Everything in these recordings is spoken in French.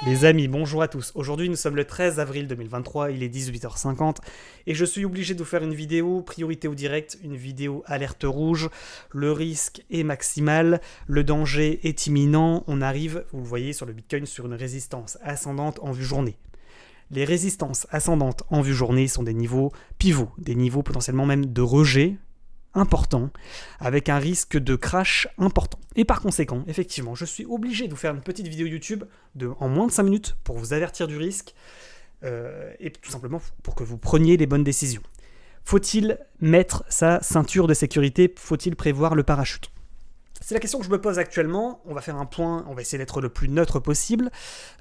Les amis, bonjour à tous. Aujourd'hui, nous sommes le 13 avril 2023, il est 18h50 et je suis obligé de vous faire une vidéo priorité au direct, une vidéo alerte rouge. Le risque est maximal, le danger est imminent. On arrive, vous le voyez sur le Bitcoin, sur une résistance ascendante en vue journée. Les résistances ascendantes en vue journée sont des niveaux pivots, des niveaux potentiellement même de rejet important, avec un risque de crash important. Et par conséquent, effectivement, je suis obligé de vous faire une petite vidéo YouTube en moins de 5 minutes pour vous avertir du risque et tout simplement pour que vous preniez les bonnes décisions. Faut-il mettre sa ceinture de sécurité? Faut-il prévoir le parachute? C'est la question que je me pose actuellement. On va faire un point, on va essayer d'être le plus neutre possible.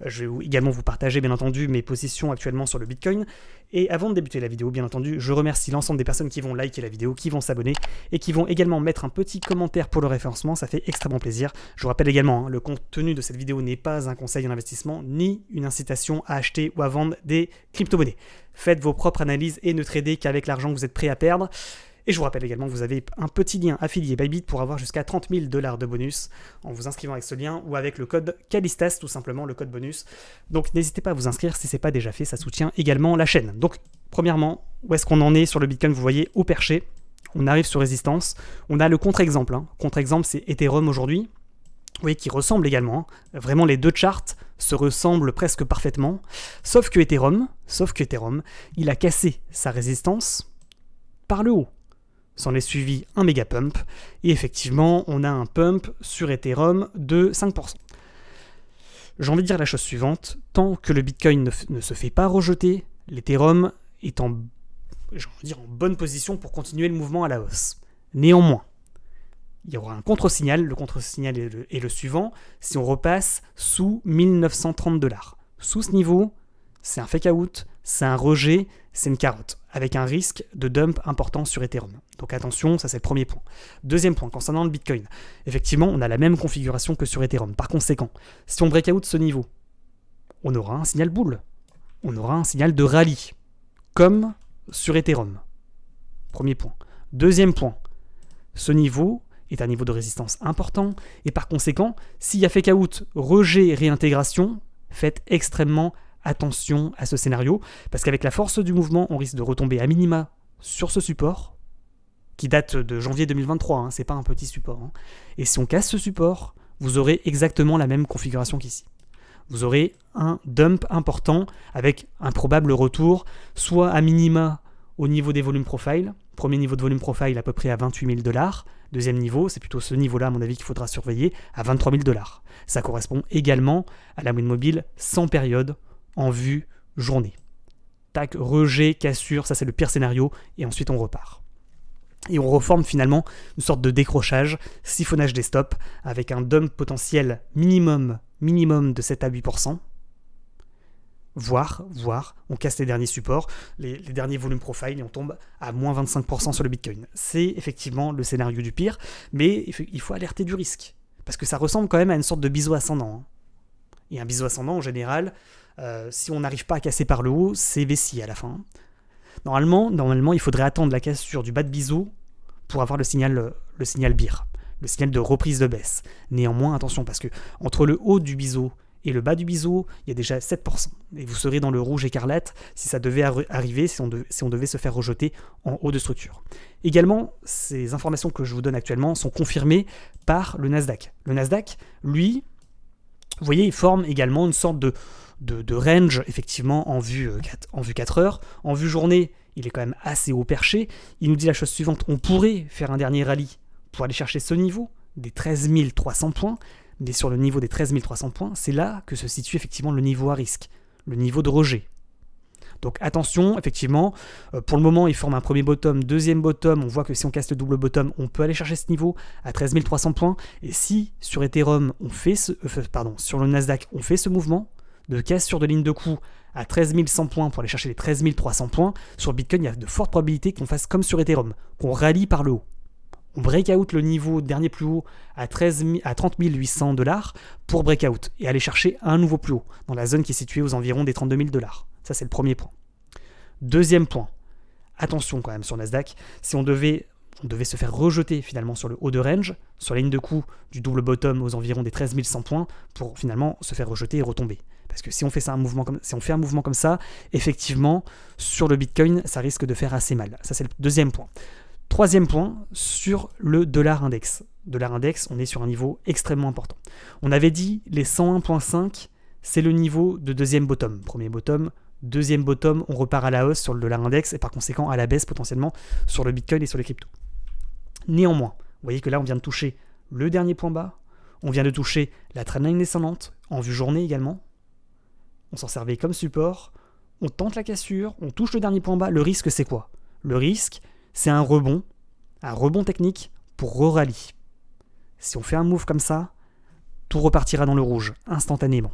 Je vais également vous partager, bien entendu, mes positions actuellement sur le Bitcoin. Et avant de débuter la vidéo, bien entendu, je remercie l'ensemble des personnes qui vont liker la vidéo, qui vont s'abonner et qui vont également mettre un petit commentaire pour le référencement. Ça fait extrêmement plaisir. Je vous rappelle également, le contenu de cette vidéo n'est pas un conseil en investissement ni une incitation à acheter ou à vendre des crypto-monnaies. Faites vos propres analyses et ne tradez qu'avec l'argent que vous êtes prêt à perdre. Et je vous rappelle également que vous avez un petit lien affilié Bybit pour avoir jusqu'à 30 000 $ de bonus en vous inscrivant avec ce lien ou avec le code Calistas, tout simplement le code bonus. Donc n'hésitez pas à vous inscrire si ce n'est pas déjà fait, ça soutient également la chaîne. Donc premièrement, où est-ce qu'on en est sur le Bitcoin? Vous voyez au perché, on arrive sur résistance, on a le contre-exemple. Contre-exemple, c'est Ethereum aujourd'hui. Vous voyez qui ressemble également, vraiment les deux charts se ressemblent presque parfaitement, sauf que Ethereum, il a cassé sa résistance par le haut. S'en est suivi un méga pump, et effectivement, on a un pump sur Ethereum de 5%. J'ai envie de dire la chose suivante, tant que le Bitcoin ne se fait pas rejeter, l'Ethereum est en bonne position pour continuer le mouvement à la hausse. Néanmoins, il y aura un contre-signal, le contre-signal est le suivant, si on repasse sous 1930 $. Sous ce niveau, c'est un fake out, c'est un rejet, c'est une carotte, avec un risque de dump important sur Ethereum. Donc attention, ça c'est le premier point. Deuxième point, concernant le Bitcoin. Effectivement, on a la même configuration que sur Ethereum. Par conséquent, si on break out ce niveau, on aura un signal bull, on aura un signal de rallye, comme sur Ethereum. Premier point. Deuxième point, ce niveau est un niveau de résistance important, et par conséquent, s'il y a fake out, rejet, réintégration, faites extrêmement attention à ce scénario, parce qu'avec la force du mouvement, on risque de retomber à minima sur ce support, qui date de janvier 2023, c'est pas un petit support. Et si on casse ce support, vous aurez exactement la même configuration qu'ici. Vous aurez un dump important avec un probable retour, soit à minima au niveau des volumes profile, premier niveau de volume profile à peu près à 28 000 $, deuxième niveau, c'est plutôt ce niveau-là à mon avis qu'il faudra surveiller, à 23 000 $. Ça correspond également à la moyenne mobile sans période, en vue journée. Tac, rejet, cassure, ça c'est le pire scénario, et ensuite on repart. Et on reforme finalement une sorte de décrochage, siphonnage des stops, avec un dump potentiel minimum de 7 à 8%, voire on casse les derniers supports, les derniers volumes profile, et on tombe à moins 25% sur le Bitcoin. C'est effectivement le scénario du pire, mais il faut alerter du risque, parce que ça ressemble quand même à une sorte de biseau ascendant. Et un biseau ascendant, en général, si on n'arrive pas à casser par le haut, c'est vessie à la fin. Normalement, il faudrait attendre la cassure du bas de biseau pour avoir le signal BIR, le signal de reprise de baisse. Néanmoins, attention, parce que entre le haut du biseau et le bas du biseau, il y a déjà 7%. Et vous serez dans le rouge écarlate si ça devait arriver, si on devait se faire rejeter en haut de structure. Également, ces informations que je vous donne actuellement sont confirmées par le Nasdaq. Le Nasdaq, lui, vous voyez, il forme également une sorte de range, effectivement, en vue 4 heures. En vue journée, il est quand même assez haut perché. Il nous dit la chose suivante, on pourrait faire un dernier rallye pour aller chercher ce niveau des 13 300 points, mais sur le niveau des 13 300 points, c'est là que se situe effectivement le niveau à risque, le niveau de rejet. Donc attention, effectivement, pour le moment il forme un premier bottom, deuxième bottom, on voit que si on casse le double bottom, on peut aller chercher ce niveau à 13 300 points, et si sur Ethereum sur le Nasdaq on fait ce mouvement de cassure de ligne de coup à 13 100 points pour aller chercher les 13 300 points, sur Bitcoin il y a de fortes probabilités qu'on fasse comme sur Ethereum, qu'on rallie par le haut. On break out le niveau dernier plus haut à 30 800 $ pour break out et aller chercher un nouveau plus haut dans la zone qui est située aux environs des 32 000 $. Ça c'est le premier point. Deuxième point, attention quand même sur Nasdaq, si on devait se faire rejeter finalement sur le haut de range, sur la ligne de coup du double bottom aux environs des 13 100 points pour finalement se faire rejeter et retomber. Parce que si on fait un mouvement comme ça, effectivement, sur le Bitcoin, ça risque de faire assez mal. Ça, c'est le deuxième point. Troisième point, sur le dollar index. Dollar index, on est sur un niveau extrêmement important. On avait dit les 101.5, c'est le niveau de deuxième bottom. Premier bottom, deuxième bottom, on repart à la hausse sur le dollar index et par conséquent à la baisse potentiellement sur le Bitcoin et sur les cryptos. Néanmoins, vous voyez que là, on vient de toucher le dernier point bas, on vient de toucher la trendline descendante, en vue journée également. On s'en servait comme support, on tente la cassure, on touche le dernier point bas. Le risque, c'est quoi? Le risque, c'est un rebond technique pour re-rallye. Si on fait un move comme ça, tout repartira dans le rouge, instantanément.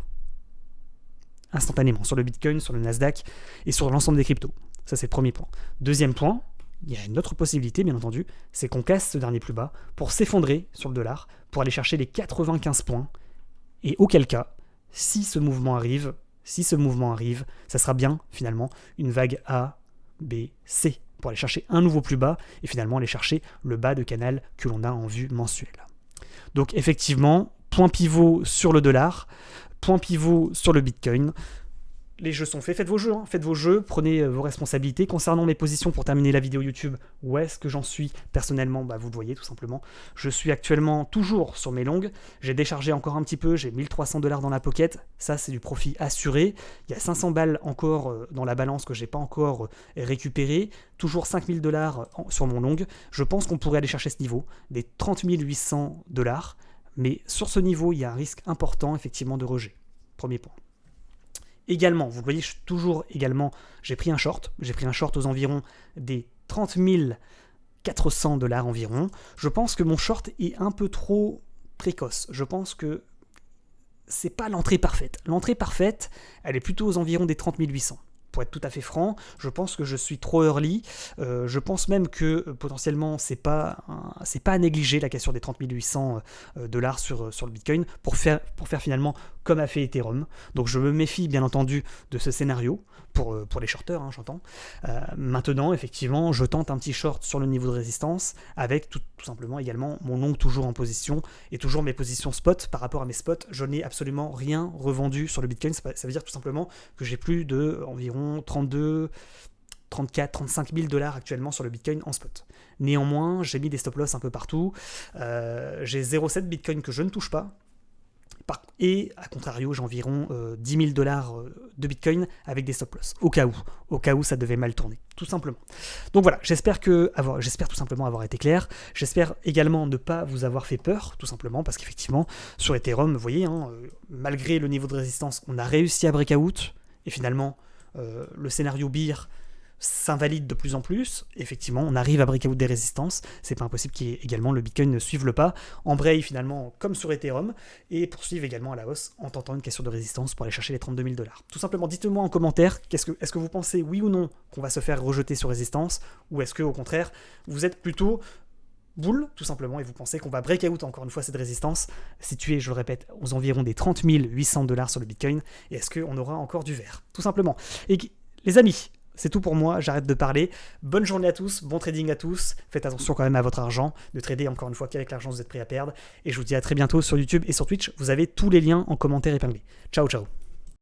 Instantanément, sur le Bitcoin, sur le Nasdaq et sur l'ensemble des cryptos. Ça, c'est le premier point. Deuxième point, il y a une autre possibilité, bien entendu, c'est qu'on casse ce dernier plus bas pour s'effondrer sur le dollar, pour aller chercher les 95 points. Et auquel cas, si ce mouvement arrive, ça sera bien, finalement, une vague A, B, C, pour aller chercher un nouveau plus bas et finalement aller chercher le bas de canal que l'on a en vue mensuelle. Donc effectivement, point pivot sur le dollar, point pivot sur le Bitcoin. Les jeux sont faits, faites vos jeux, prenez vos responsabilités. Concernant mes positions pour terminer la vidéo YouTube, où est-ce que j'en suis personnellement? Vous le voyez tout simplement. Je suis actuellement toujours sur mes longues, j'ai déchargé encore un petit peu, j'ai 1300 $ dans la pocket, ça c'est du profit assuré. Il y a 500 balles encore dans la balance que j'ai pas encore récupéré, toujours 5000 $ sur mon long. Je pense qu'on pourrait aller chercher ce niveau, des 30 800 $, mais sur ce niveau, il y a un risque important effectivement de rejet. Premier point. Également, vous le voyez, j'ai pris un short aux environs des 30 400 $ environ. Je pense que mon short est un peu trop précoce. Je pense que c'est pas l'entrée parfaite. L'entrée parfaite, elle est plutôt aux environs des 30 800. Pour être tout à fait franc, je pense que je suis trop early. Je pense même que potentiellement, c'est pas à négliger la cassure des 30 800 $ sur le Bitcoin pour faire finalement comme a fait Ethereum. Donc je me méfie bien entendu de ce scénario pour les shorteurs, j'entends. Maintenant, effectivement, je tente un petit short sur le niveau de résistance avec tout simplement également mon long toujours en position et toujours mes positions spot. Par rapport à mes spots, je n'ai absolument rien revendu sur le Bitcoin. Ça veut dire tout simplement que j'ai plus de environ 32, 34, 35 000 $ actuellement sur le Bitcoin en spot. Néanmoins, j'ai mis des stop loss un peu partout. J'ai 0,7 Bitcoin que je ne touche pas. Et à contrario, j'ai environ 10 000 $ de Bitcoin avec des stop loss, au cas où ça devait mal tourner, tout simplement. Donc voilà, j'espère tout simplement avoir été clair. J'espère également ne pas vous avoir fait peur, tout simplement, parce qu'effectivement, sur Ethereum, vous voyez, malgré le niveau de résistance, on a réussi à breakout, et finalement, le scénario bear s'invalide de plus en plus. Effectivement, on arrive à breakout des résistances. C'est pas impossible qu'également le Bitcoin ne suive le pas, embraye finalement comme sur Ethereum et poursuive également à la hausse en tentant une cassure de résistance pour aller chercher les 32 000 $. Tout simplement, dites-moi en commentaire, est-ce que vous pensez oui ou non qu'on va se faire rejeter sur résistance, ou est-ce que au contraire vous êtes plutôt bull, tout simplement, et vous pensez qu'on va breakout encore une fois cette résistance située, je le répète, aux environs des 30 800 $ sur le Bitcoin, et est-ce qu'on aura encore du vert, tout simplement. Et les amis, c'est tout pour moi, j'arrête de parler. Bonne journée à tous, bon trading à tous. Faites attention quand même à votre argent, de trader encore une fois qu'avec l'argent vous êtes prêt à perdre. Et je vous dis à très bientôt sur YouTube et sur Twitch. Vous avez tous les liens en commentaire épinglés. Ciao, ciao.